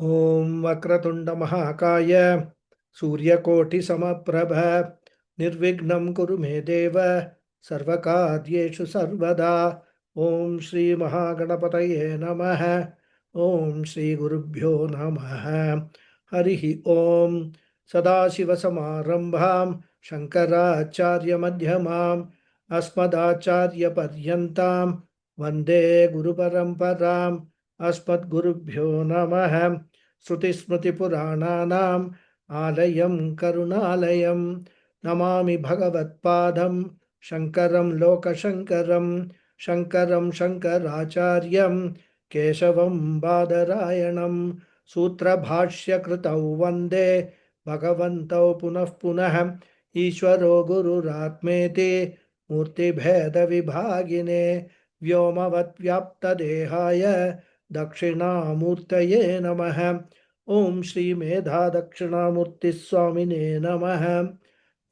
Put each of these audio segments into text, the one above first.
Om Vakratunda Mahakaya Suryakoti Samaprabha Nirvignam Kuru Me Deva Sarvakaryeshu Sarvada Om Shri Mahaganapataye Namaha Om Shri Gurubhyo Namaha Harihi Om Sadashiva Samarambham Shankaracharya Madhyamam Asmadacharya Paryantam Vande Guru Paramparam Asmad Gurubhyo Namaha Shrutismrutipurananam Alayam Karunalayam Namami Bhagavatpadam Shankaram Lokashankaram Shankaram Shankaracharyam Keshavam Badarayanam Sutra Bhashya Kritau Vande Bhagavantau Punah Punah Ishwaro Guru Ratmete Murti Bheda Vibhagine Vyomavat Vyapta Dehaya Dakshinamurtaye Namaha Om Shri Medha Dakshinamurti Swamine Namaha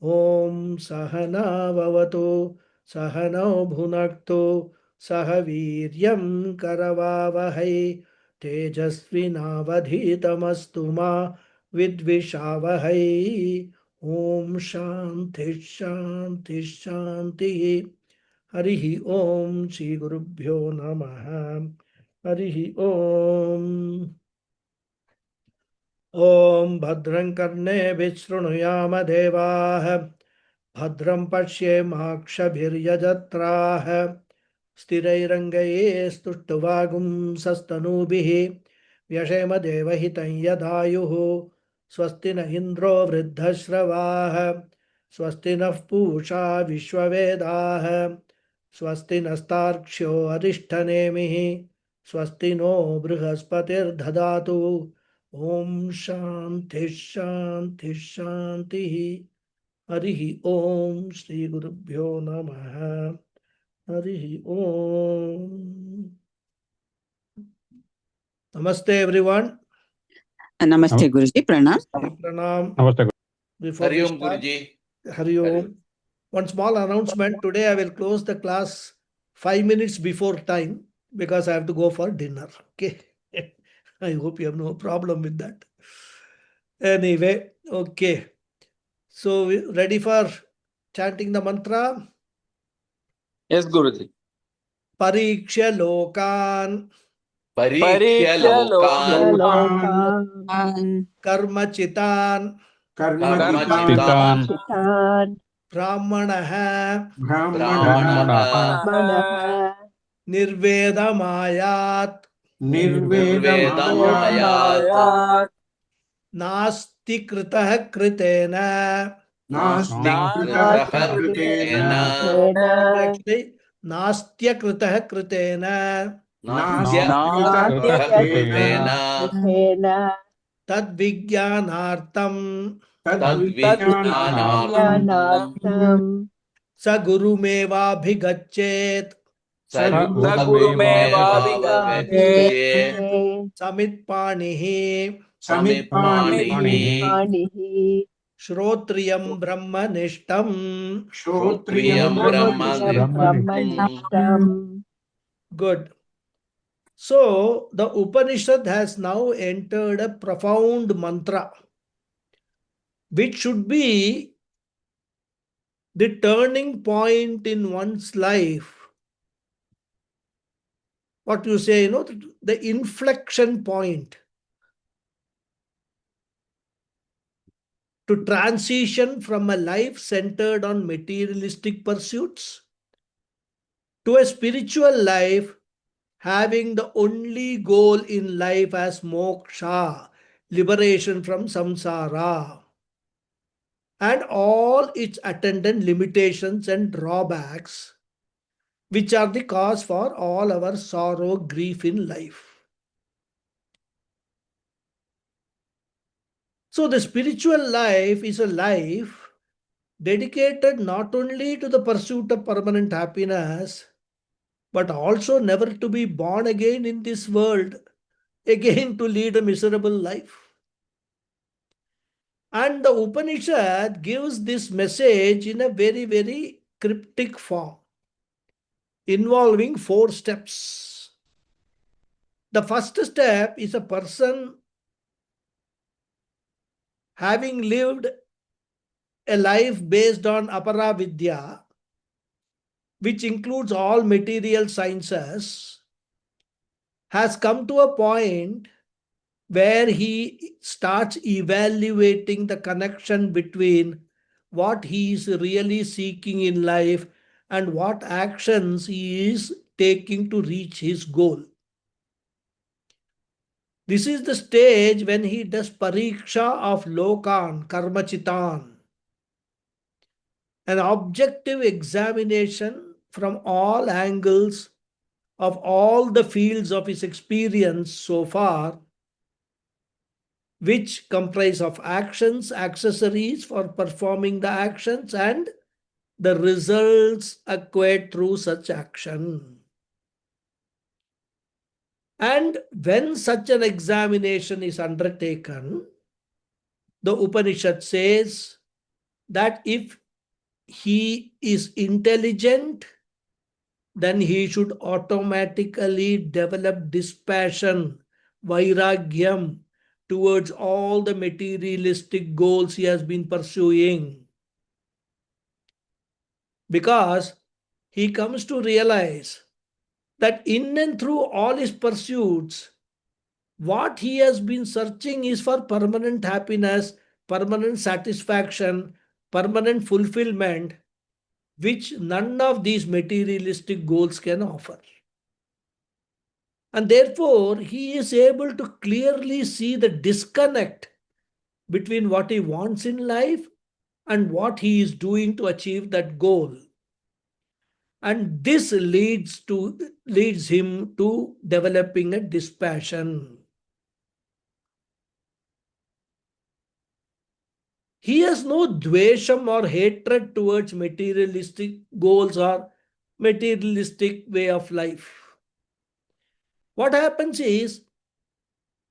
Om Sahana Vavatu Sahano Bhunaktu Sahaviryam Karavavahai Tejasvinavadhitamastu ma Vidvishavahai Om Shanti Shanti Shanti Harihi Om Shri Gurubhyo Namaha Harihi Om Om Bhadram Karne Vishranuyama Devah Bhadram Pashyemakshabhiryajatrah Sthirairangaye Stuštavagum Sastanubhihi Vyashema Devahitam Yadayuhu Swasti na Indro Vriddhashravah Swasti na Pusha Vishwavedah Swasti nastarksho Arishthanemihi Swasti no Brihaspatirdhadatu Om Shanti Shanti Shanti Harihi Om Shri Gurubhyo Namaha Harihi Om. Namaste everyone. Namaste Guruji, Pranam. Pranam. Namaste. Before Hari we Om start, Guruji. Hari Om. One small announcement. Today I will close the class 5 minutes before time because I have to go for dinner. Okay. I hope you have no problem with that. Anyway, okay. So ready for chanting the mantra? Yes, Guruji. Pariksha Lokan Pariksha Lokan Karma Chitan Karmachitan Brahmanaha Brahmanaha Nirvedamayat Nirvedamayat Nasti Kritah Kritena. Nasti Kritah Kritena Actually, Nastya Kritah Kritena Nastya Kritah Kritena Tad Vijnanartam Tadvijnanartam Sa Gurumeva Bhigachet Sagurumeva Vigachet Samit Panihi Samipanihi Shrotriyam Brahmanishtam. Shrotriyam Brahmanishtam. Good. So the Upanishad has now entered a profound mantra, which should be the turning point in one's life. What you say, the inflection point to transition from a life centered on materialistic pursuits to a spiritual life having the only goal in life as moksha, liberation from samsara, and all its attendant limitations and drawbacks, which are the cause for all our sorrow, grief in life. So the spiritual life is a life dedicated not only to the pursuit of permanent happiness, but also never to be born again in this world, again to lead a miserable life. And the Upanishad gives this message in a very, very cryptic form, involving 4 steps. The first step is a person having lived a life based on apara vidya, which includes all material sciences, has come to a point where he starts evaluating the connection between what he is really seeking in life and what actions he is taking to reach his goal. This is the stage when he does pariksha of lokan, karmachitan, an objective examination from all angles of all the fields of his experience so far, which comprise of actions, accessories for performing the actions, and the results acquired through such action. And when such an examination is undertaken, the Upanishad says that if he is intelligent, then he should automatically develop dispassion, vairagyam, towards all the materialistic goals he has been pursuing. Because he comes to realize that in and through all his pursuits, what he has been searching is for permanent happiness, permanent satisfaction, permanent fulfillment, which none of these materialistic goals can offer. And therefore, he is able to clearly see the disconnect between what he wants in life and what he is doing to achieve that goal. And this leads him to developing a dispassion. He has no dvesham or hatred towards materialistic goals or materialistic way of life. What happens is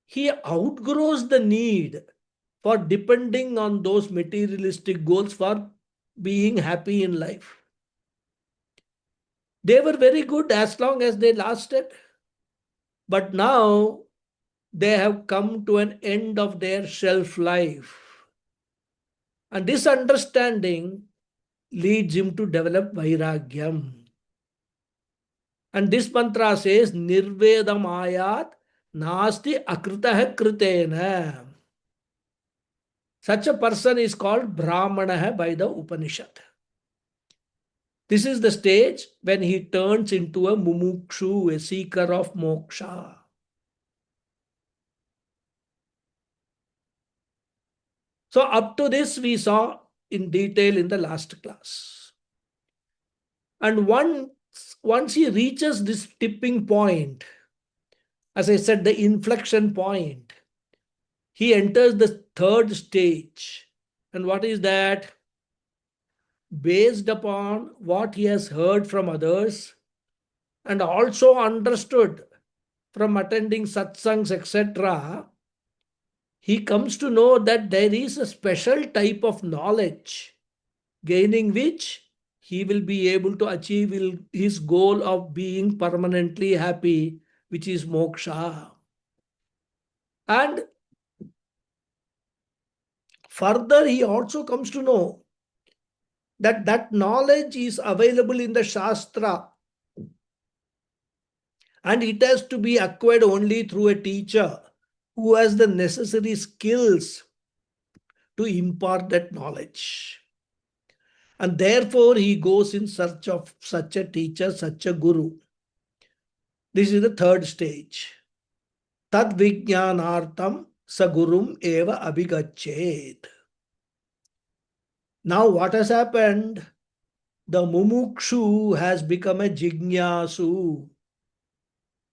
he outgrows the need for depending on those materialistic goals for being happy in life. They were very good as long as they lasted, but now they have come to an end of their shelf life. And this understanding leads him to develop vairagyam. And this mantra says, Nirvedam ayat nasti akritah kritena. Such a person is called Brahmana by the Upanishad. This is the stage when he turns into a mumukshu, a seeker of moksha. So up to this we saw in detail in the last class. And once he reaches this tipping point, as I said, the inflection point, he enters the third stage. And what is that? Based upon what he has heard from others and also understood from attending satsangs, etc., he comes to know that there is a special type of knowledge, gaining which he will be able to achieve his goal of being permanently happy, which is moksha. And further, he also comes to know that that knowledge is available in the Shastra and it has to be acquired only through a teacher who has the necessary skills to impart that knowledge. And therefore, he goes in search of such a teacher, such a guru. This is the third stage. Tad vijnanartam sagurum eva abhigachet. Now, what has happened? The mumukshu has become a jignasu.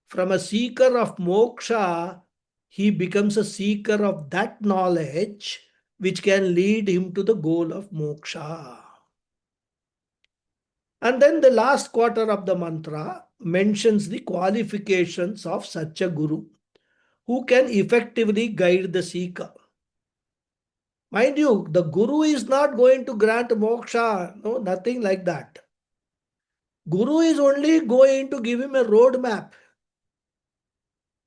From a seeker of moksha, he becomes a seeker of that knowledge which can lead him to the goal of moksha. And then the last quarter of the mantra mentions the qualifications of such a guru who can effectively guide the seeker. Mind you, the guru is not going to grant moksha, no, nothing like that. Guru is only going to give him a roadmap.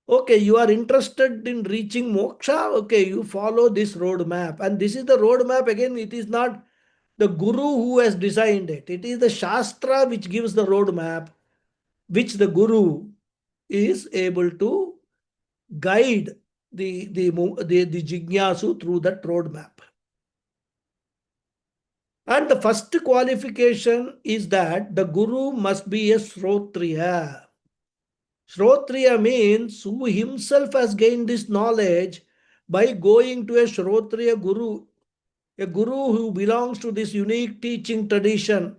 Okay, you are interested in reaching moksha. Okay, you follow this roadmap. And this is the roadmap. Again, it is not the guru who has designed it. It is the shastra which gives the roadmap, which the guru is able to guide the jignasu through that roadmap. And the first qualification is that the guru must be a Shrotriya. Shrotriya means who himself has gained this knowledge by going to a Shrotriya guru, a guru who belongs to this unique teaching tradition,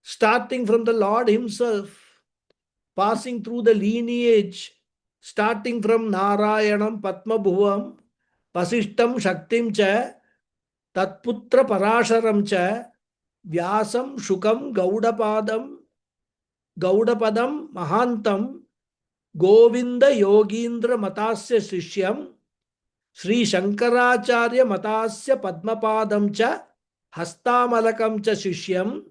starting from the Lord himself, passing through the lineage, starting from Narayanam Padmabhuvam, Vasishtam Shaktim Cha, Tatputra Parasharam Cha, Vyasam Shukam Gaudapadam Mahantam, Govinda Yogindra Matasya Sishyam, Sri Shankaracharya Matasya Padmapadam Cha, Hastamalakam Cha Sishyam,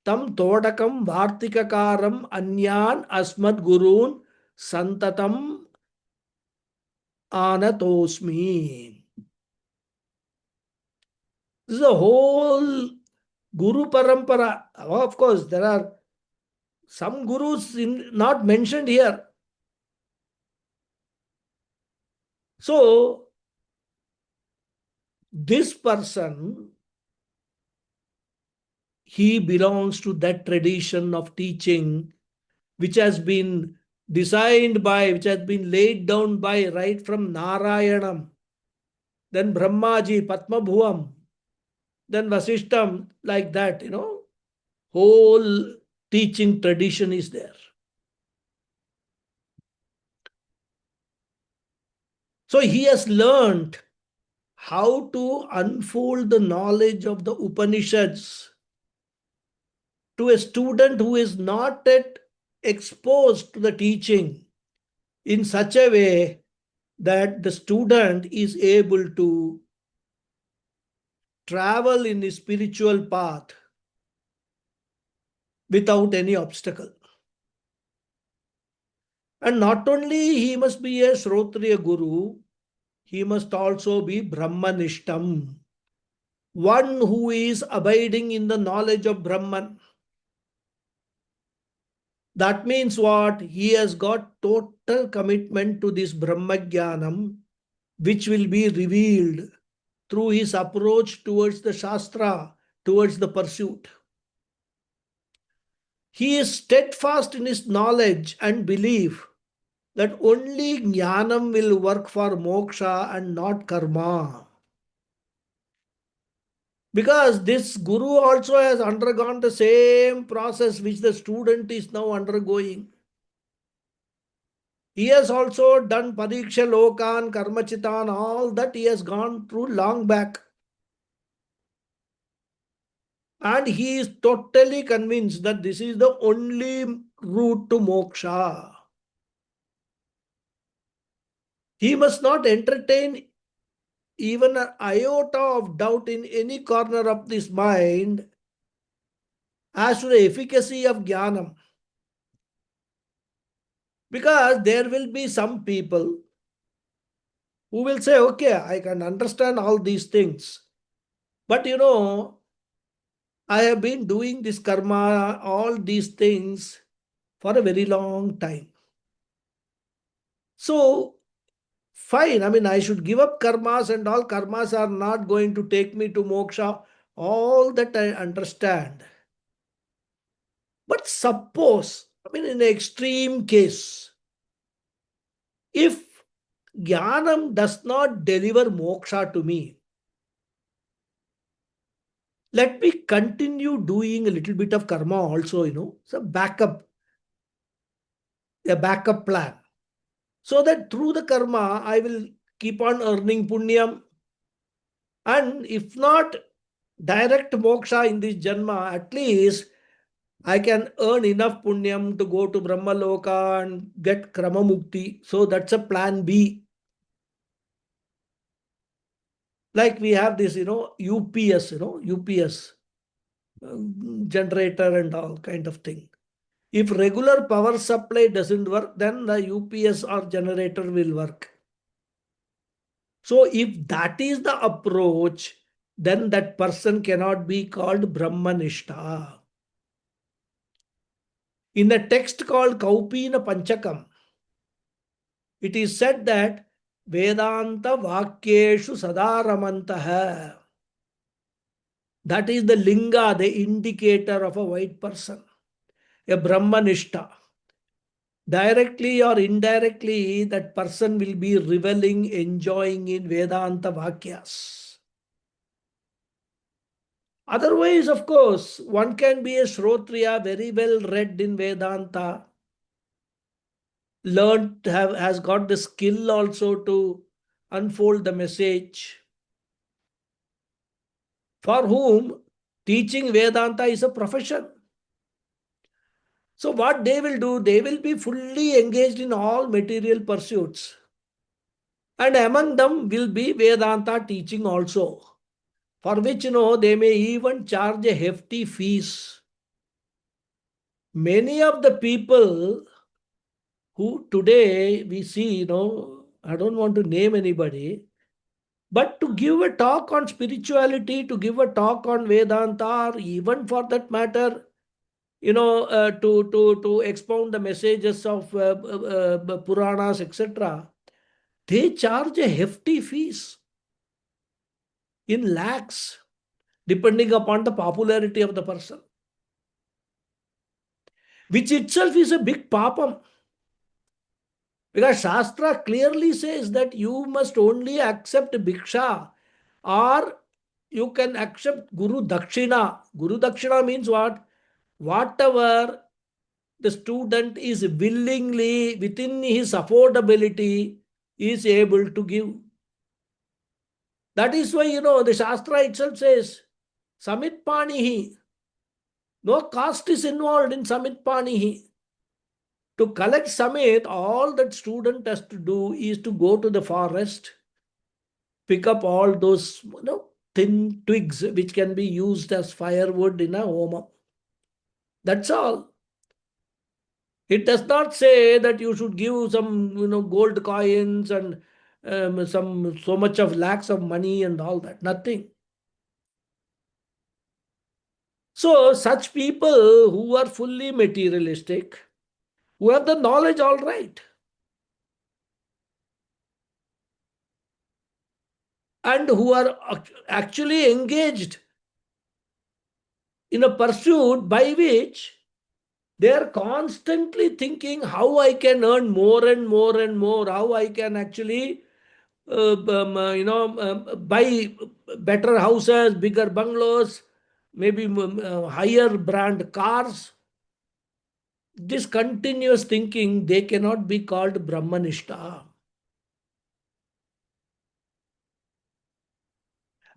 Tam Todakam Vartikakaram Anyan Asmad Gurun Santatam Anatosmi. This is the whole Guru Parampara. Of course, there are some gurus not mentioned here. So, this person, he belongs to that tradition of teaching which has been designed by, which has been laid down by right from Narayanam, then Brahmaji, Padmabhuvam, then Vasishtam, like that, whole teaching tradition is there. So he has learned how to unfold the knowledge of the Upanishads to a student who is not yet exposed to the teaching in such a way that the student is able to travel in his spiritual path without any obstacle. And not only he must be a Shrotriya Guru, he must also be Brahmanishtam, one who is abiding in the knowledge of Brahman. That means what? He has got total commitment to this Brahmagyanam, which will be revealed through his approach towards the Shastra, towards the pursuit. He is steadfast in his knowledge and belief that only Jnanam will work for moksha and not karma. Because this guru also has undergone the same process which the student is now undergoing. He has also done Pariksha Lokan, Karmachitan, all that he has gone through long back. And he is totally convinced that this is the only route to moksha. He must not entertain even an iota of doubt in any corner of this mind as to the efficacy of jnanam. Because there will be some people who will say, okay, I can understand all these things. But I have been doing this karma, all these things for a very long time. So, fine, I should give up karmas and all karmas are not going to take me to moksha. All that I understand. But suppose, in an extreme case, if jnanam does not deliver moksha to me, let me continue doing a little bit of karma also, it's a backup plan. So that through the karma, I will keep on earning punyam. And if not direct moksha in this janma, at least I can earn enough punyam to go to Brahmaloka and get Krama Mukti. So that's a plan B. Like we have this, UPS, UPS generator and all kind of thing. If regular power supply doesn't work, then the UPS or generator will work. So if that is the approach, then that person cannot be called Brahmanishta. In a text called Kaupina Panchakam, it is said that Vedanta Vakyeshu Sadaramantaha. That is the linga, the indicator of a white person, a Brahmanishta. Directly or indirectly, that person will be reveling, enjoying in Vedanta Vakyas. Otherwise, of course, one can be a Shrotriya, very well read in Vedanta, learned, has got the skill also to unfold the message, for whom teaching Vedanta is a profession. So what they will do, they will be fully engaged in all material pursuits. And among them will be Vedanta teaching also, for which, they may even charge a hefty fees. Many of the people who today we see, I don't want to name anybody, but to give a talk on spirituality, to give a talk on Vedanta, or even for that matter, to expound the messages of Puranas, etc., they charge a hefty fees in lakhs, depending upon the popularity of the person, which itself is a big papam. Because Shastra clearly says that you must only accept Bhiksha, or you can accept Guru Dakshina. Guru Dakshina means what? Whatever the student is willingly, within his affordability, is able to give. That is why, the Shastra itself says, Samit Panihi. No cost is involved in Samit Panihi. To collect Samit, all that student has to do is to go to the forest, pick up all those thin twigs which can be used as firewood in a homa. That's all. It does not say that you should give some gold coins and some so much of lakhs of money and all that. Nothing. So such people who are fully materialistic, who have the knowledge, all right, and who are actually engaged in a pursuit by which they are constantly thinking how I can earn more and more and more, how I can actually buy better houses, bigger bungalows, maybe higher brand cars. This continuous thinking, they cannot be called Brahmanishta.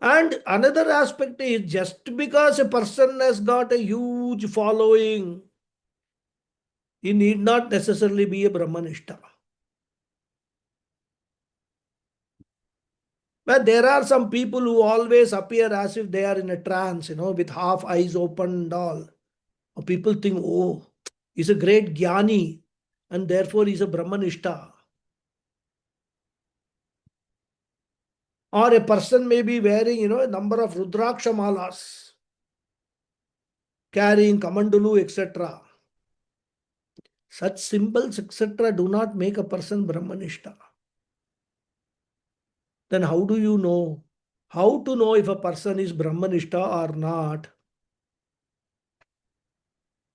And another aspect is, just because a person has got a huge following, he need not necessarily be a Brahmanishta. But there are some people who always appear as if they are in a trance, with half eyes open and all. People think, oh, he's a great jnani and therefore he's a Brahmanishta. Or a person may be wearing, a number of Rudraksha malas, carrying Kamandalu, etc. Such symbols, etc., do not make a person Brahmanishta. Then how do you know? How to know if a person is Brahmanishta or not?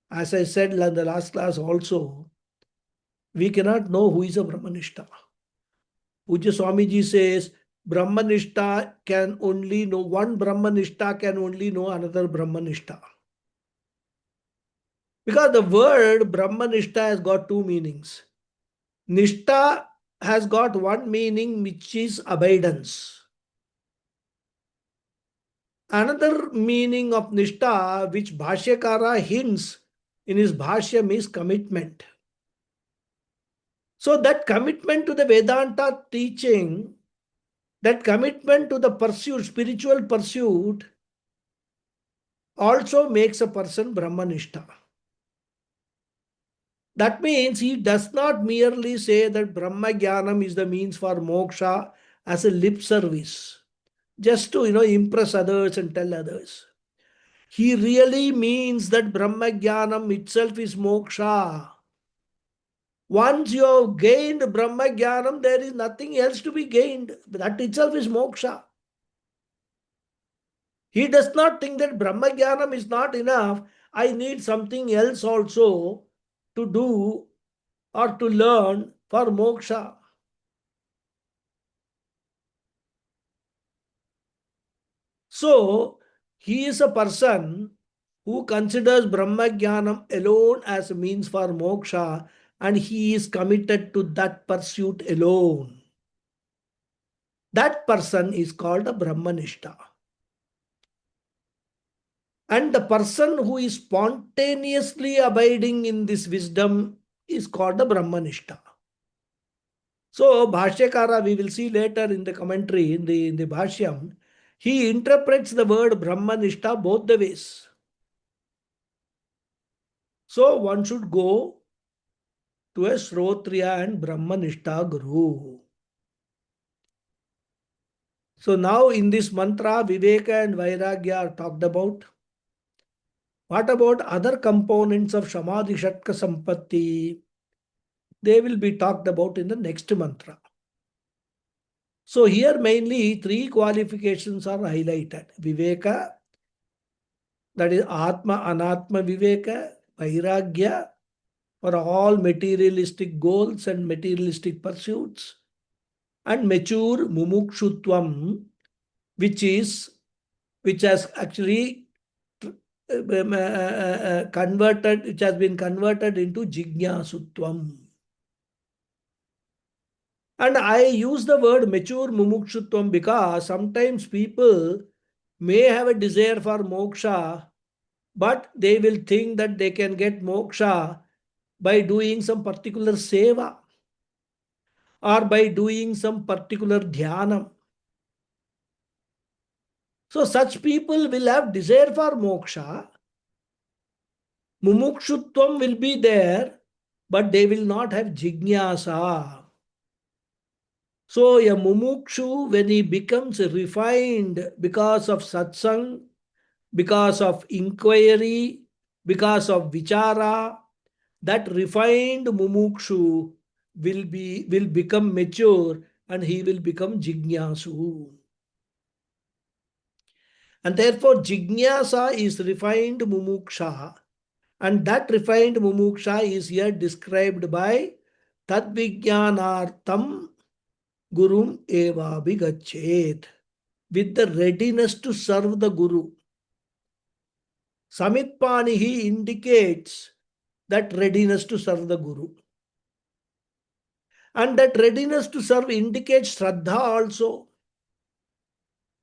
As I said in the last class also, we cannot know who is a Brahmanishta. Pujya Swamiji says, Brahmanishta can only know, one Brahmanishta can only know another Brahmanishta. Because the word Brahmanishta has got two meanings. Nishta has got one meaning, which is abidance. Another meaning of Nishta, which Bhashyakara hints in his Bhashya, means commitment. So that commitment to the Vedanta teaching, that commitment to the pursuit, spiritual pursuit, also makes a person Brahmanishta. That means he does not merely say that Brahma Jnanam is the means for moksha as a lip service, just to impress others and tell others. He really means that Brahma Jnanam itself is moksha. Once you have gained Brahma Jnanam, there is nothing else to be gained. That itself is moksha. He does not think that Brahma Jnanam is not enough. I need something else also to do or to learn for moksha. So, he is a person who considers Brahma Jnanam alone as a means for moksha, and he is committed to that pursuit alone. That person is called a Brahmanishta. And the person who is spontaneously abiding in this wisdom is called the Brahmanishta. So, Bhashyakara, we will see later in the commentary, in the Bhashyam, he interprets the word Brahmanishta both the ways. So, one should go to a Shrotriya and Brahmanishta Guru. So, now in this mantra, Viveka and Vairagya are talked about. What about other components of Samadhi Shatka Sampatti? They will be talked about in the next mantra. So here mainly three qualifications are highlighted. Viveka, that is Atma Anatma Viveka, Vairagya for all materialistic goals and materialistic pursuits, and mature Mumukshutvam, which has actually converted, which has been converted into Jignasutvam. And I use the word mature mumukshutvam because sometimes people may have a desire for moksha, but they will think that they can get moksha by doing some particular seva or by doing some particular dhyanam. So such people will have desire for moksha. Mumukshutvam will be there, but they will not have jignasa. So a mumukshu, when he becomes refined because of satsang, because of inquiry, because of vichara, that refined mumukshu will become mature and he will become jignasu. And therefore jignasa is refined mumuksha, and that refined mumuksha is here described by tadvijnanartam gurum eva bigachet, with the readiness to serve the guru. Samitpanihi indicates that readiness to serve the guru. And that readiness to serve indicates Shraddha also.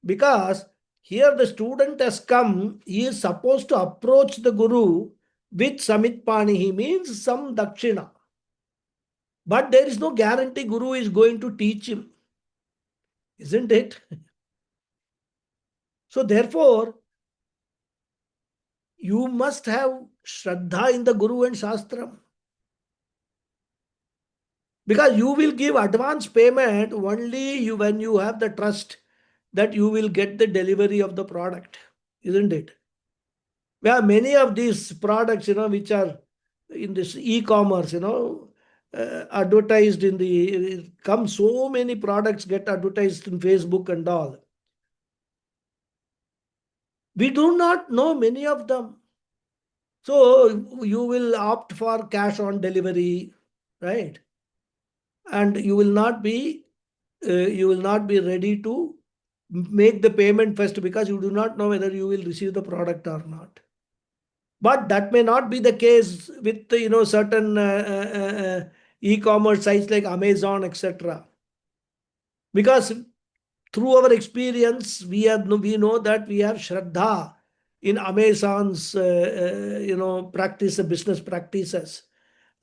Because here the student has come, he is supposed to approach the guru with Samitpanihi, means some dakshina. But there is no guarantee guru is going to teach him. Isn't it? So therefore, you must have Shraddha in the Guru and Shastram. Because you will give advance payment only when you have the trust that you will get the delivery of the product. Isn't it? Well, many of these products, which are in this e-commerce, advertised come so many products get advertised in Facebook and all. We do not know many of them. So you will opt for cash on delivery, right? And you will not be ready to make the payment first because you do not know whether you will receive the product or not. But that may not be the case with certain e-commerce sites like Amazon, etc. Because through our experience, we know that we have Shraddha in Amazon's business practices.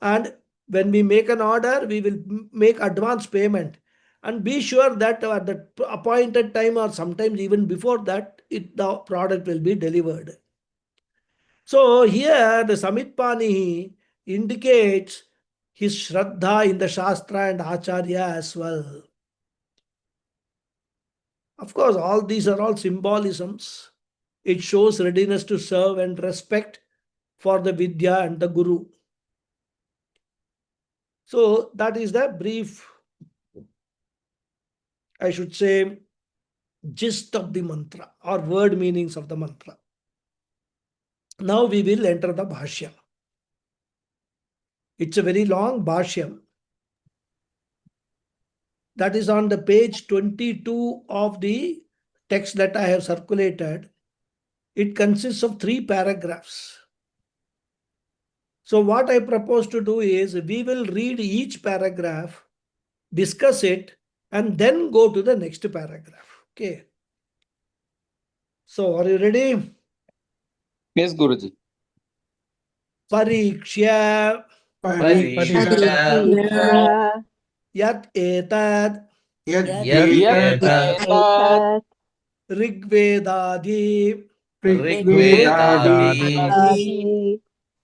And when we make an order, we will make advance payment and be sure that at the appointed time or sometimes even before that, the product will be delivered. So here the Samitpani indicates his Shraddha in the Shastra and Acharya as well. Of course, all these are all symbolisms. It shows readiness to serve and respect for the Vidya and the Guru. So that is the brief, I should say, gist of the mantra or word meanings of the mantra. Now we will enter the Bhashya. It's a very long Bhashyam. That is on the page 22 of the text that I have circulated. It consists of 3 paragraphs. So what I propose to do is we will read each paragraph, discuss it, and then go to the next paragraph. Okay. So are you ready? Yes, Guruji. Parikshya Parikshya yat etad etat Rigvedadi Rigvedadi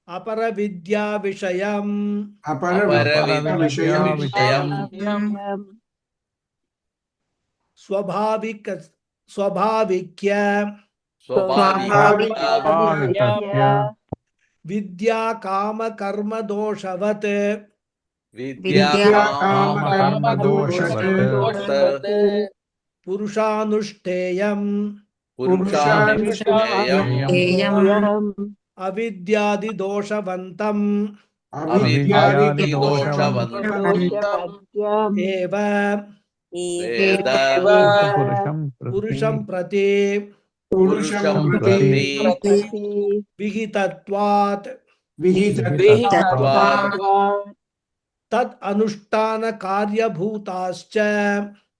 Aparavidya Vishayam Aparavidyam Vidya Swabhavika Swabhavikasya Vidya Kama Karma Doshavat Kama Doshavat Purushanushteyam Purushanushteyam Avidyadi Doshavantam Doshavantam Eva Eva Purusham Prati Purusham Prati Vihitatvat Vihitatva Tat Anushtana Karyabhutascha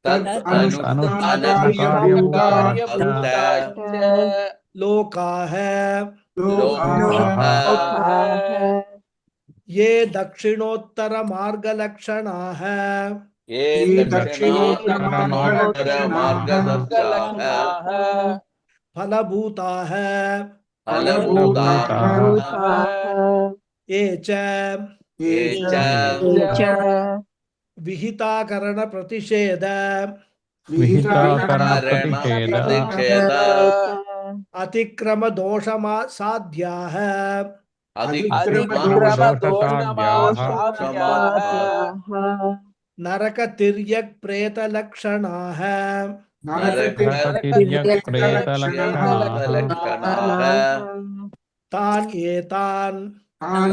Anushtana Lokaha Lokah Ye Dakshinottara Margalakshanaha Phalabhutaha Bhutaha Echa Echa Vihitakarana Pratisheda Atikrama Doshama Sadhyaha Doshamadhyaha Naraka Tiryak Preta Lakshanaha Tan Etan Tan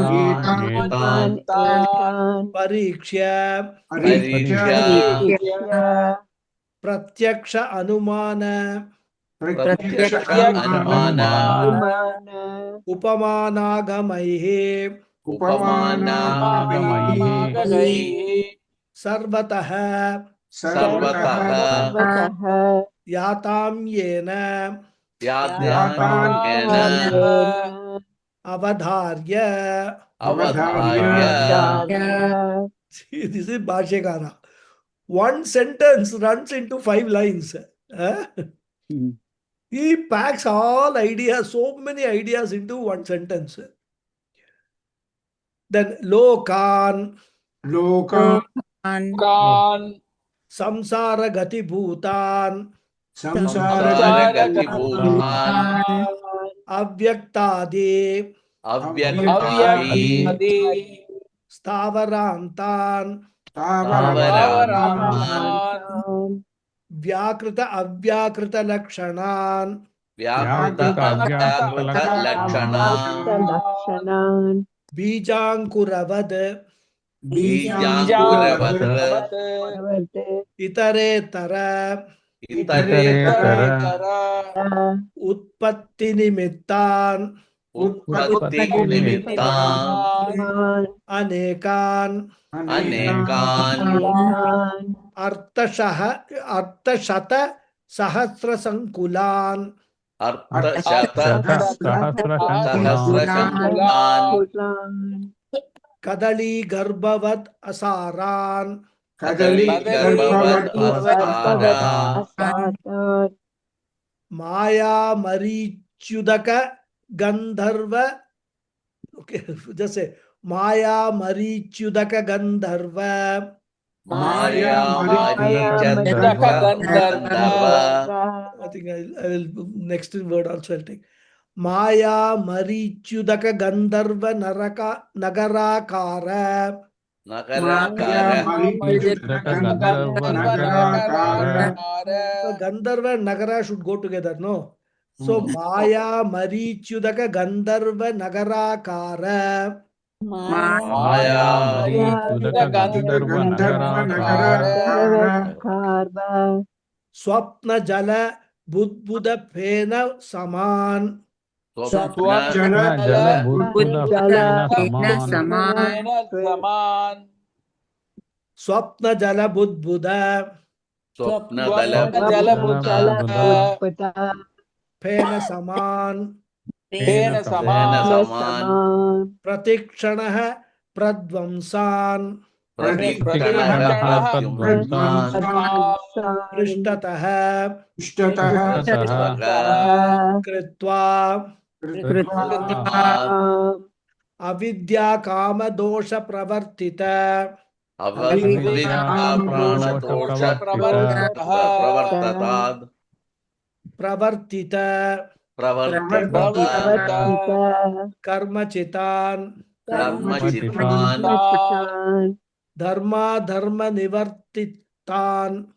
etan Parikshya Parikshya Pratyaksha Anumana Anumana Upamanagamaihi Sarvataha Sarvataha Yatam Yena Yena Avadharya. Avadharya See, this is Bhashyakara. One sentence runs into 5 lines. He packs all ideas, so many ideas into one sentence. Then Lokan, Samsara Gati Bhutan, Avyaktadi, Stavarantan, Vyakrita Avyakrita Lakshanan, Lakshanan Bijankuravad, Itaretara, Utpatti Nimittan, Anekan, Artashata Sahasra Sankulan, Kadali Garbhavat Asaran, Maya Marichudaka Gandharva Okay, just say Maya Marichudaka Gandharva. Maya Maya Marichudaka Gandharva. I think I will next word also I'll take. Maya Marichudaka Gandharva Naraka Nagarakara. Nagarakara. So Gandharva and Nagara should go together, no? So Maya Marichudaka Gandharva Nagarakara. Maya Gandharva Nagara Swapna Jala Budbuda Pena Saman. Swapna Jala Budbuda Pena Saman. Swapna Jala Budbuda Swapna Jala Budbuda Pena Saman. Pena Saman. Pratikshanaha Pradvamsan. Pratikshanaha Pratyumsan. Prishtataha Kritva Avidya Kama Dosha Pravartita. Avidya Prana Dosha Pravartatad. Pravartita Karma Chitan Karma Chitan. Dharma Dharma Nivartitan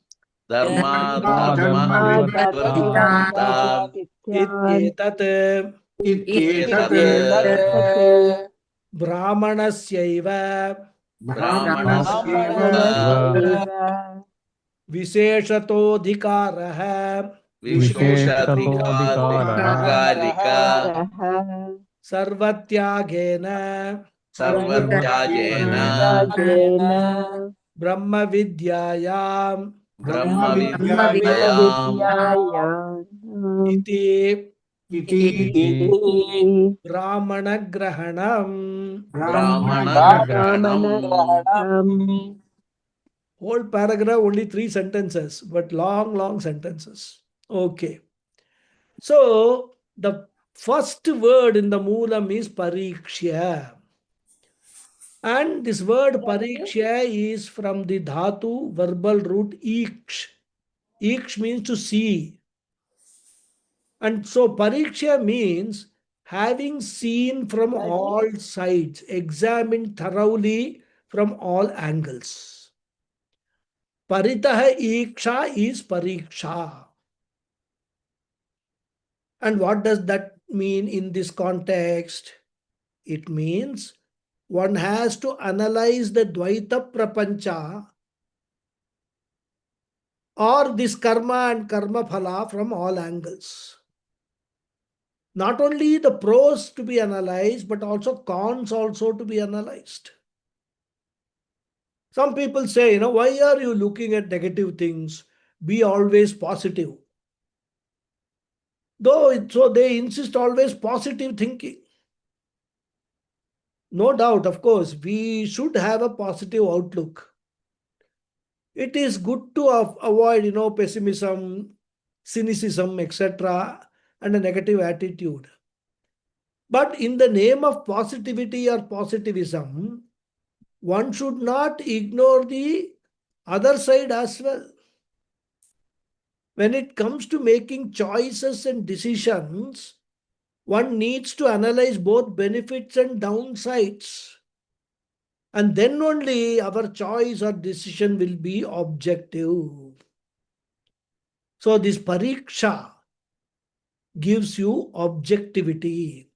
Dharma Nivartitan. Ityetat Etat Brahmanasyaiva Brahmanasya Visheshatodhikaraha Visheshatodhikarika Sarvatyagena Sarvatyajena Brahma Vidyayam Brahma Vidyayam Iti Iti Brahmana Grahanam. Brahmana Grahanam. Whole paragraph, only 3 sentences, but long sentences. Okay. So, the first word in the Moolam is Parikshya. And this word Parikshya is from the Dhatu verbal root Iksh. Iksh means to see. And so Parikshya means having seen from all sides, examined thoroughly from all angles. Paritaha Iksha is Pariksha. And what does that mean in this context? It means one has to analyze the Dvaita Prapancha or this karma and karma phala from all angles. Not only the pros to be analyzed, but also cons also to be analyzed. Some people say, why are you looking at negative things? Be always positive. So they insist always positive thinking. No doubt, of course, we should have a positive outlook. It is good to avoid, pessimism, cynicism, etc., and a negative attitude. But in the name of positivity or positivism, one should not ignore the other side as well. When it comes to making choices and decisions, one needs to analyze both benefits and downsides. And then only our choice or decision will be objective. So this pariksha gives you objectivity.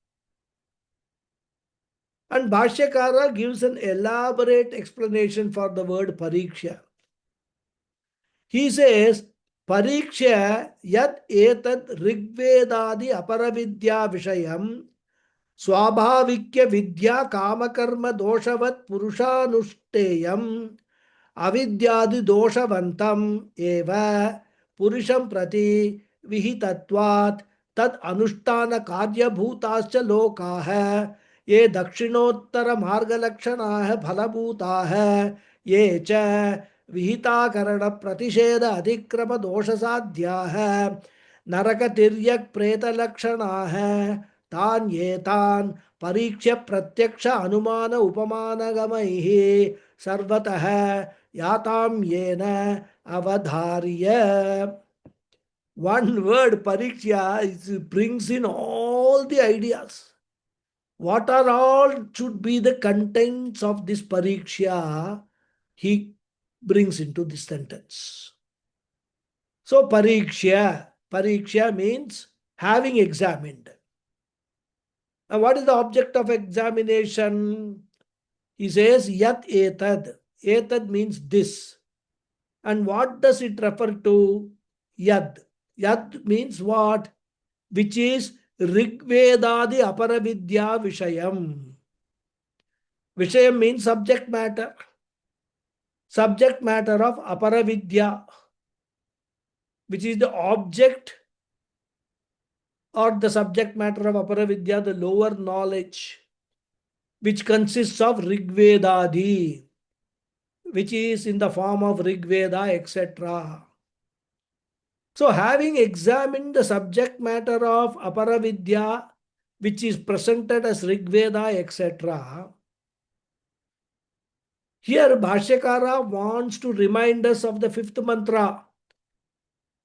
And Bhashyakara gives an elaborate explanation for the word pariksha. He says, Pariksha yat etat rigvedadi aparavidya vishayam swabhavikya vidya kamakarma doshavat purushanushteyam avidyadi doshavantam eva purusham prati vihitatvat tad anushtana karyabhutascha lokaha ये दक्षिणोत्तर मार्गलक्षणाः फलभूताः ये च विहिताकरण प्रतिषेध अधिक्रम दोषसाध्याः नरकतिर्यक् प्रेतलक्षणाः तान् एतान् Pariksha Pratyaksha Anumana Upamanagamaih Sarvatah Yatam Yena Avadharya. One word pariksha brings in all the ideas. What are all should be the contents of this pariksha? He brings into this sentence. So pariksha means having examined. And what is the object of examination? He says yat etad. Etad means this. And what does it refer to? Yad. Yad means what? Which is Rigvedadi Aparavidya Vishayam. Vishayam means subject matter. Subject matter of Aparavidya, which is the object or the subject matter of Aparavidya, the lower knowledge, which consists of Rigvedadi, which is in the form of Rigveda, etc. So, having examined the subject matter of Aparavidya, which is presented as Rigveda, etc., here Bhashyakara wants to remind us of the fifth mantra.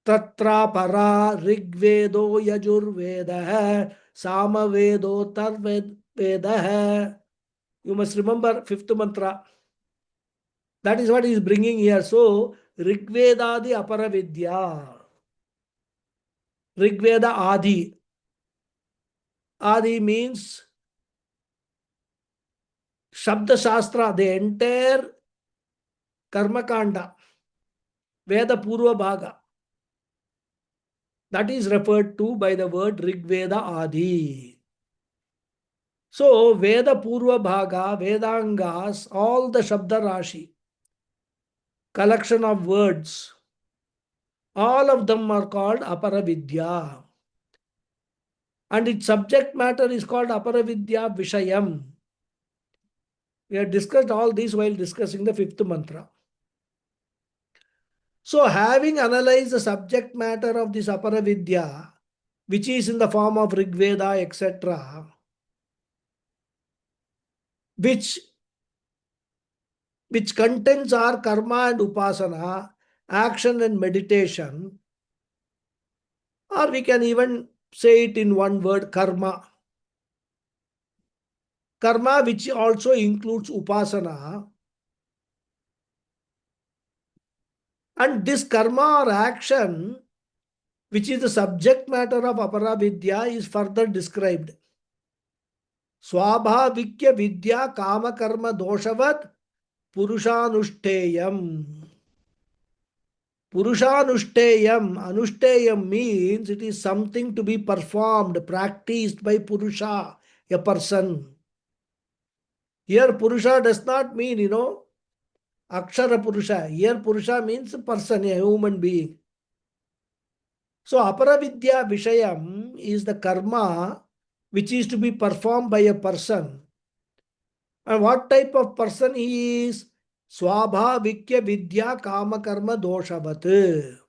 Tatra para Rigvedo Yajurveda Samavedo Tarveda. You must remember fifth mantra. That is what he is bringing here. So, Rigvedadi Aparavidya. Rigveda Adi. Adi means Shabda Shastra, the entire Karmakanda, Veda Purva Bhaga. That is referred to by the word Rigveda Adi. So, Veda Purva Bhaga, Vedangas, all the Shabda Rashi, collection of words, all of them are called Aparavidya. And its subject matter is called Aparavidya Vishayam. We have discussed all these while discussing the fifth mantra. So, having analyzed the subject matter of this Aparavidya, which is in the form of Rigveda, etc., which contents are karma and upasana, action and meditation, or we can even say it in one word, karma. Karma, which also includes upasana. And this karma or action, which is the subject matter of Aparavidya, is further described. Swabhavikya vidya kama karma doshavat purushanushteyam. Purushanushteyam. Anushteyam means it is something to be performed, practiced by Purusha, a person. Here Purusha does not mean, Akshara Purusha. Here Purusha means a person, a human being. So Aparavidya Vishayam is the karma which is to be performed by a person. And what type of person he is? Swabhavikya vidya kama karma doshavat.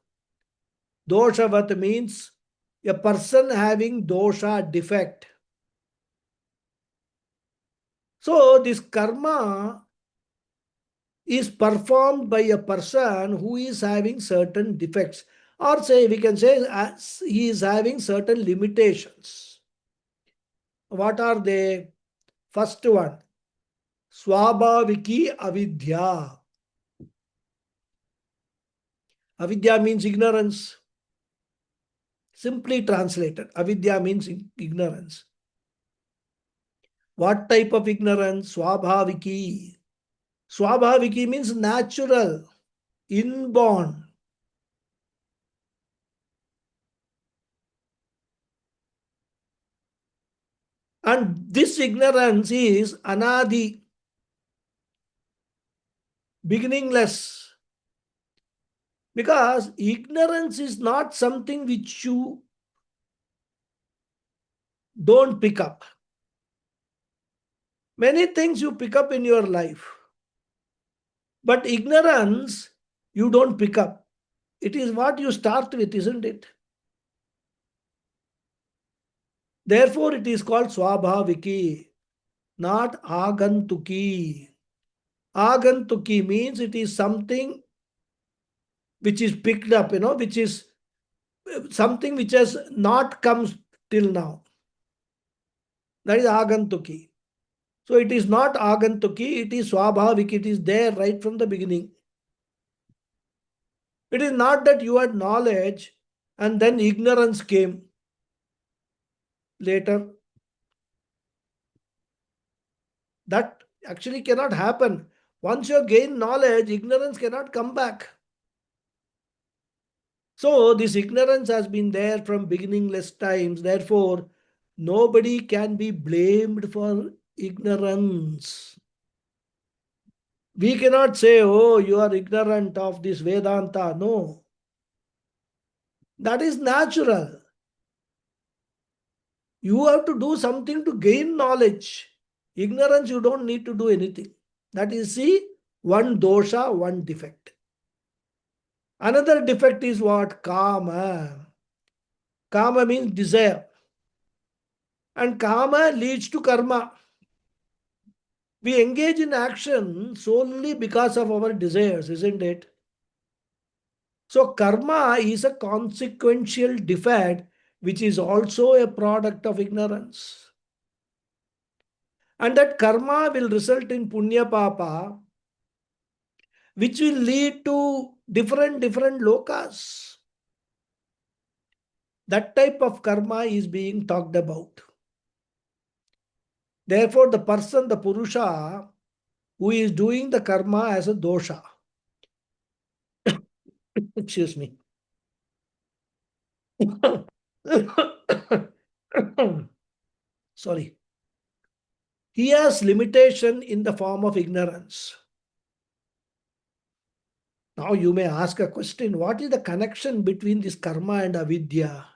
Doshavat means a person having dosha, defect. So this karma is performed by a person who is having certain defects, or say we can say he is having certain limitations. What are they? First one, Swabhaviki avidya. Avidya means ignorance. Simply translated, avidya means ignorance. What type of ignorance? Swabhaviki. Swabhaviki means natural, inborn. And this ignorance is anadi, beginningless. Because ignorance is not something which you don't pick up. Many things you pick up in your life. But ignorance, you don't pick up. It is what you start with, isn't it? Therefore, it is called Swabhaviki. not agantuki. Agantuki means it is something which is picked up, which is something which has not come till now. That is agantuki. So it is not agantuki, it is swabhavik, it is there right from the beginning. It is not that you had knowledge and then ignorance came later. That actually cannot happen. Once you gain knowledge, ignorance cannot come back. So this ignorance has been there from beginningless times. Therefore, nobody can be blamed for ignorance. We cannot say, oh, you are ignorant of this Vedanta. No. That is natural. You have to do something to gain knowledge. Ignorance, you don't need to do anything. That is, see, one dosha, one defect. Another defect is what? Kama. Kama means desire. And kama leads to karma. We engage in action solely because of our desires, isn't it? So karma is a consequential defect which is also a product of ignorance. And that karma will result in punya papa, which will lead to different lokas. That type of karma is being talked about. Therefore, the person, the purusha, who is doing the karma as a dosha, excuse me. Sorry. He has limitation in the form of ignorance. Now you may ask a question, what is the connection between this karma and avidya?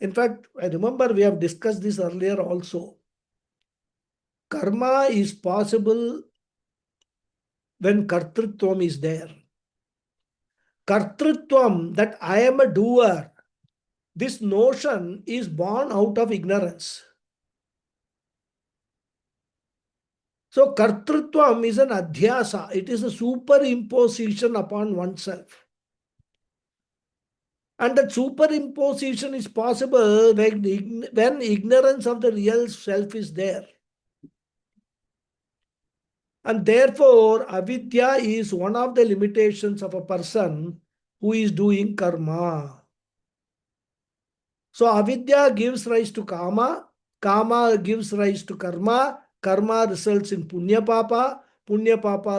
In fact, I remember we have discussed this earlier also. Karma is possible when kartrutvam is there. Kartrutvam, that I am a doer, this notion is born out of ignorance. So kartrutvam is an adhyasa. It is a superimposition upon oneself. And that superimposition is possible when ignorance of the real self is there. And therefore, avidya is one of the limitations of a person who is doing karma. So avidya gives rise to kama, kama gives rise to karma, karma results in punya papa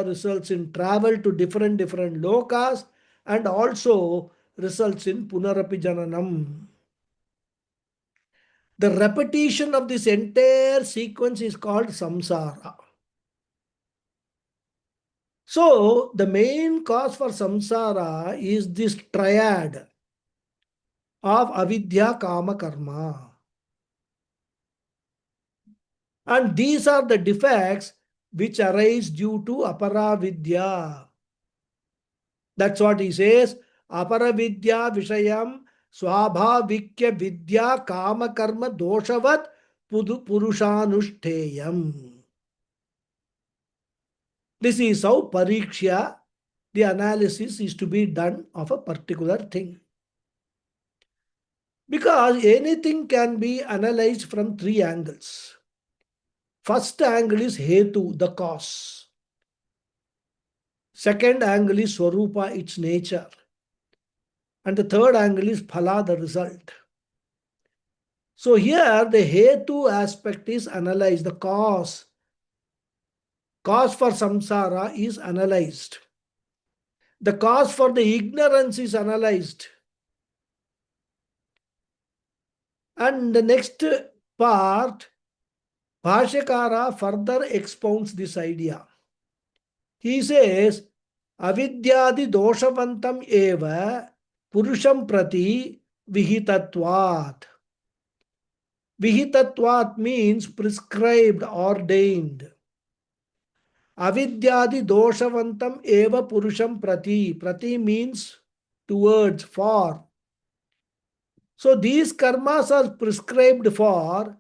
results in travel to different lokas, and also results in punarapi jananam. The repetition of this entire sequence is called samsara. So the main cause for samsara is this triad of avidya, kama, karma. And these are the defects which arise due to aparavidya. That's what he says. Aparavidya vishayam swabhavikya vidya kama karma doshavat purushanushteyam. This is how pariksha, the analysis is to be done of a particular thing. Because anything can be analyzed from three angles. First angle is hetu, the cause. Second angle is swarupa, its nature. And the third angle is phala, the result. So here the hetu aspect is analyzed, the cause. Cause for samsara is analyzed. The cause for the ignorance is analyzed. And the next part, Bhashyakara further expounds this idea. He says, avidyadi doshavantam eva purusham prati vihitatvat. Vihitatvat means prescribed, ordained. Avidyadi doshavantam eva purusham prati. Prati means towards, for. So these karmas are prescribed for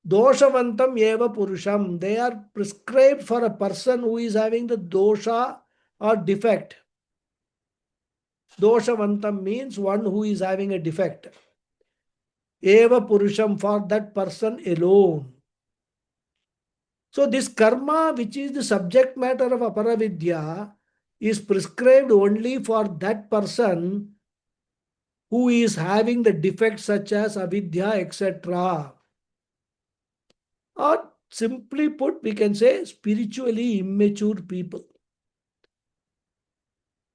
Doshavantam eva purusham. They are prescribed for a person who is having the dosha or defect. Doshavantam means one who is having a defect. Eva purusham, for that person alone. So this karma, which is the subject matter of aparavidya, is prescribed only for that person who is having the defects such as avidya, etc. Or simply put, we can say spiritually immature people.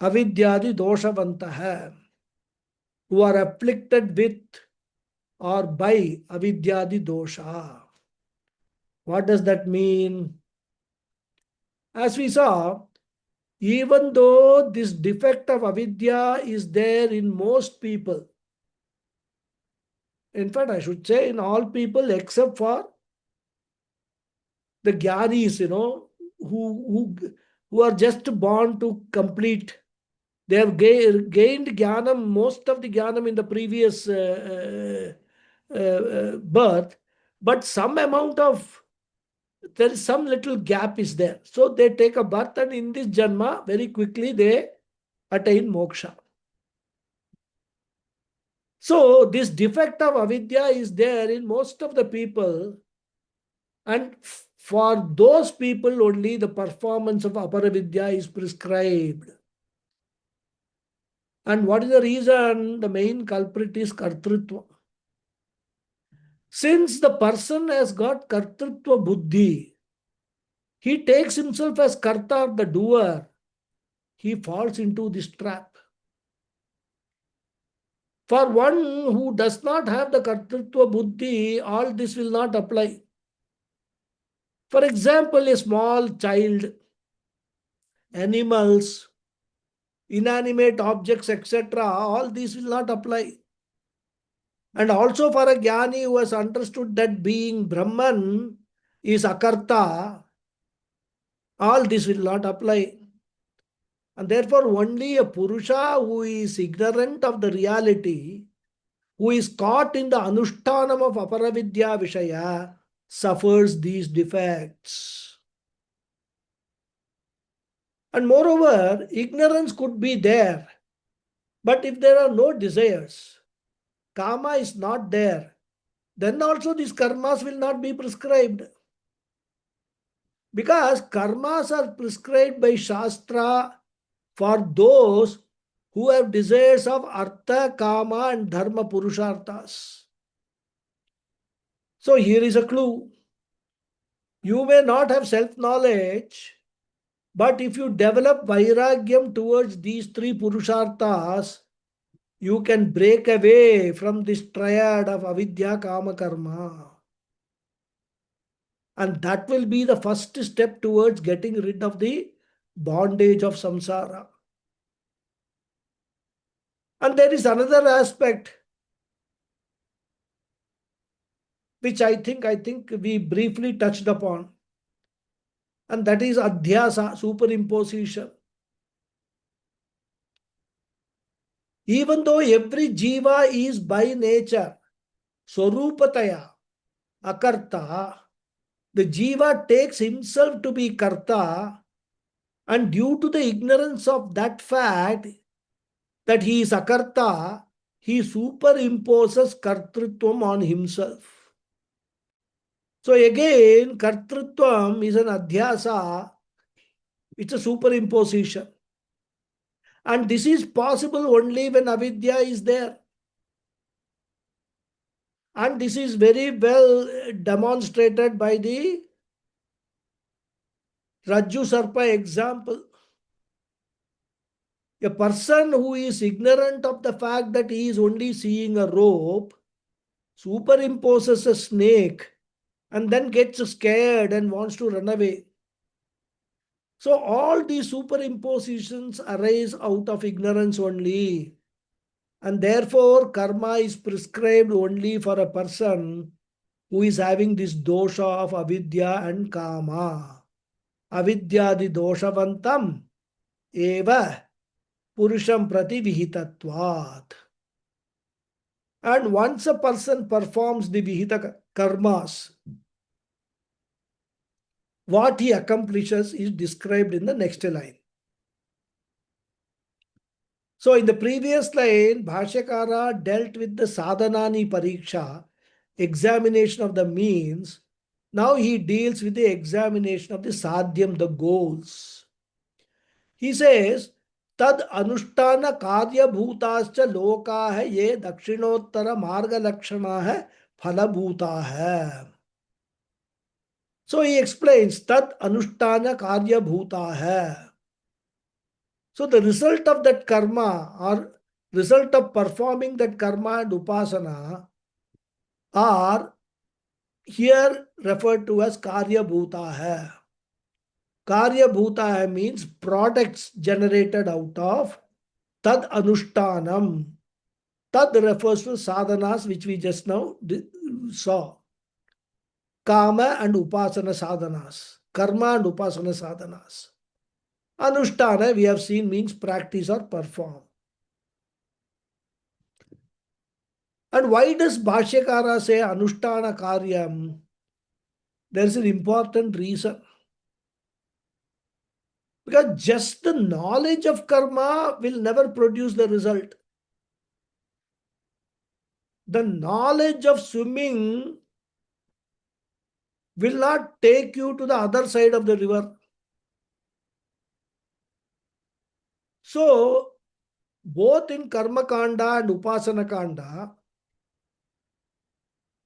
Avidyadi doshavantaha, who are afflicted with or by avidyadi dosha. What does that mean? As we saw, even though this defect of avidya is there in most people, in fact, I should say in all people except for the gyanis, who are just born to complete. They have gained jnanam, most of the jnanam in the previous birth, but some amount of, there is some little gap is there. So they take a birth and in this janma, very quickly they attain moksha. So this defect of avidya is there in most of the people, and for those people only the performance of aparavidya is prescribed. And what is the reason? The main culprit is kartrutva. Since the person has got kartrutva buddhi, he takes himself as karta, the doer, he falls into this trap. For one who does not have the kartrutva buddhi, all this will not apply. For example, a small child, animals, inanimate objects, etc., all these will not apply. And also for a jnani who has understood that being Brahman is akarta, all this will not apply. And therefore only a Purusha who is ignorant of the reality, who is caught in the anushtanam of aparavidya vishaya, suffers these defects. And moreover, ignorance could be there, but if there are no desires, kama is not there, then also these karmas will not be prescribed. Because karmas are prescribed by Shastra for those who have desires of artha, kama and dharma purusharthas. So here is a clue. You may not have self-knowledge, but if you develop vairagyam towards these three purusharthas, you can break away from this triad of avidya, kama, karma. And that will be the first step towards getting rid of the bondage of samsara. And there is another aspect which I think we briefly touched upon, and that is adhyasa, superimposition. Even though every jiva is by nature swarupataya akarta, the jiva takes himself to be karta, and due to the ignorance of that fact that he is akarta, he superimposes kartrutvam on himself. So again, kartrutvam is an adhyasa, it's a superimposition. And this is possible only when avidya is there. And this is very well demonstrated by the Rajju Sarpa example. A person who is ignorant of the fact that he is only seeing a rope superimposes a snake and then gets scared and wants to run away. So all these superimpositions arise out of ignorance only. And therefore karma is prescribed only for a person who is having this dosha of avidya and kama. Avidyadi doshavantam eva purusham prati vihitatvat. And once a person performs the vihita karmas, what he accomplishes is described in the next line. So in the previous line, Bhashyakara dealt with the sadhanani pariksha, examination of the means. Now he deals with the examination of the sadhyam, the goals. He says, तद अनुष्ठान कार्य भूताश्च लोका है ये दक्षिणोत्तर मार्ग लक्षणा है फलभूता है. So he explains तद अनुष्ठान कार्य भूता है. So the result of that karma or result of performing that karma and upasana are here referred to as karya bhuta hai. Karya bhuta hai means products generated out of tad anushtanam. Tad refers to sadhanas which we just now saw. Kama and upasana sadhanas. Karma and upasana sadhanas. Anushtana we have seen means practice or perform. And why does Bhashyakara say Anushtana Karyam? There is an important reason. Because just the knowledge of karma will never produce the result. The knowledge of swimming will not take you to the other side of the river. So, both in Karma Kanda and Upasana Kanda,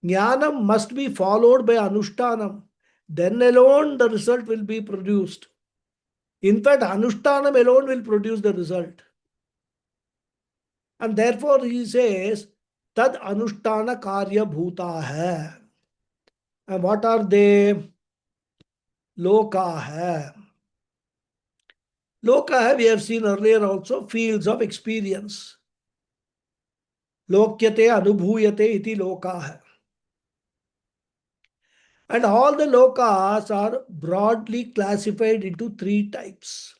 Jnanam must be followed by Anushtanam. Then alone the result will be produced. In fact, Anushtanam alone will produce the result. And therefore he says, Tad Anushtana Karya Bhuta hai. And what are they? Loka hai. Loka hai, we have seen earlier also, fields of experience. Lokyate anubhuyate iti loka hai. And all the lokas are broadly classified into three types.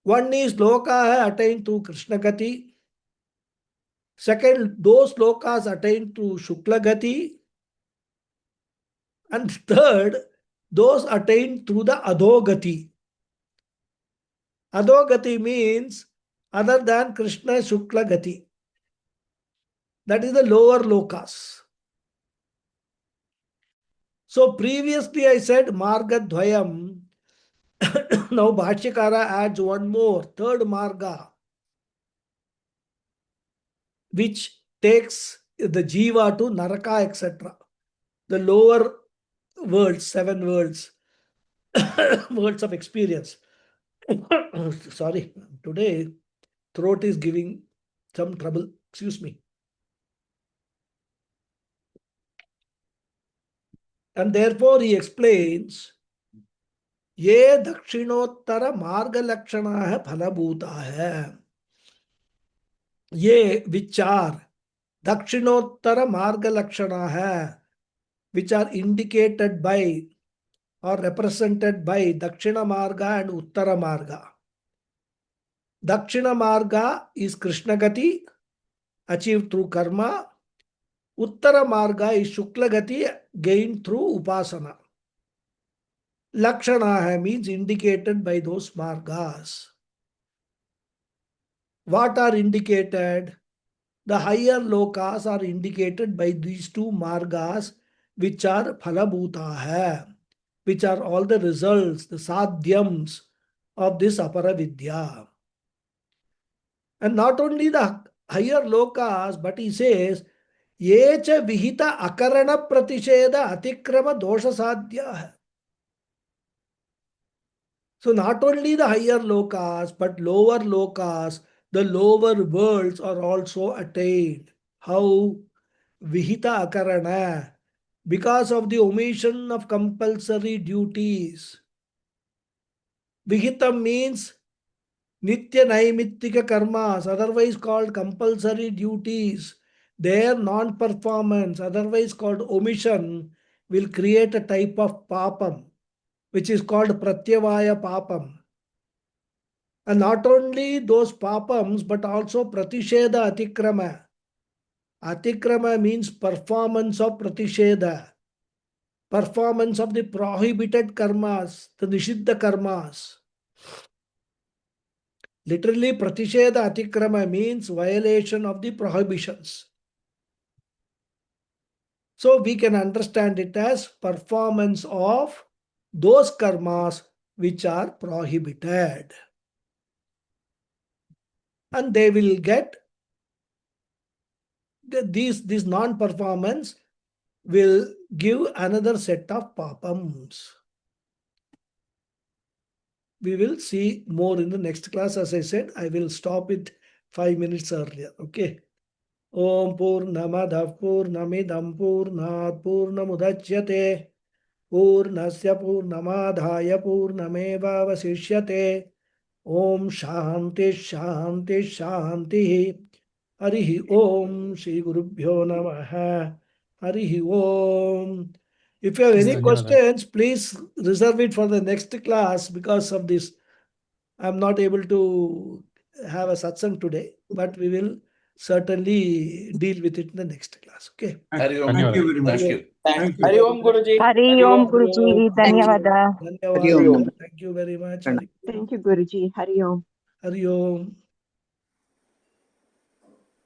One is loka hai attained through Krishna Gati. Second, those lokas attained through Shukla Gati. And third, those attained through the Adhogati. Adhogati means other than Krishna Shukla Gati. That is the lower lokas. So previously I said Marga Dvayam. Now Bhashyakara adds one more, third Marga, which takes the Jiva to Naraka, etc. The lower worlds, 7 worlds, worlds of experience. Sorry, today throat is giving some trouble. Excuse me. And therefore he explains, ये दक्षिणोत्तर मार्ग लक्षण है फलभूता है. ये विचार दक्षिणोत्तर मार्ग लक्षण है, which are indicated by or represented by Dakshina Marga and Uttara Marga. Dakshina Marga is Krishna Gati, achieved through karma. Uttara Marga is Shukla Gati, gained through upasana. Lakshana hai means indicated by those margas. What are indicated? The higher lokas are indicated by these two margas, which are phalabhuta hai, which are all the results, the sadhyams of this aparavidya. And not only the higher lokas, but he says, ye cha vihita akarana pratisheda atikrama dosha sadhya hai. So not only the higher lokas, but lower lokas, the lower worlds are also attained. How? Vihita akarana. Because of the omission of compulsory duties. Vihita means nitya naimittika karmas, otherwise called compulsory duties. Their non-performance, otherwise called omission, will create a type of papam, which is called pratyavaya papam. And not only those papams, but also pratisheda atikrama. Atikrama means performance of pratisheda. performance of the prohibited karmas, the nishiddha karmas. Literally, pratisheda atikrama means violation of the prohibitions. So we can understand it as performance of those karmas which are prohibited. And they will get this non-performance will give another set of papams. We will see more in the next class. As I said, I will stop it 5 minutes earlier. Okay. Om Purnamadav Purnamidam Purnat Purnamudachyate Purnasya Purnamadhaya Purnameva Vasishyate. Om Shanti Shanti Shanti. Harihi Om Shri Gurubhyo Namaha. Harihi Om. If you have any Dhanyawad. questions, please reserve it for the next class. Because of this, I'm not able to have a satsang today, but we will certainly deal with it in the next class. Okay. Hari Om. Thank you Guruji. very much. Thank you. Thank you. Hari Om Guruji. Hari Om Guruji. Dhanyawada. Dhanyawad. Thank you very much. Pranam. Hari Thank you, Guruji. Hari Om. Hari Om.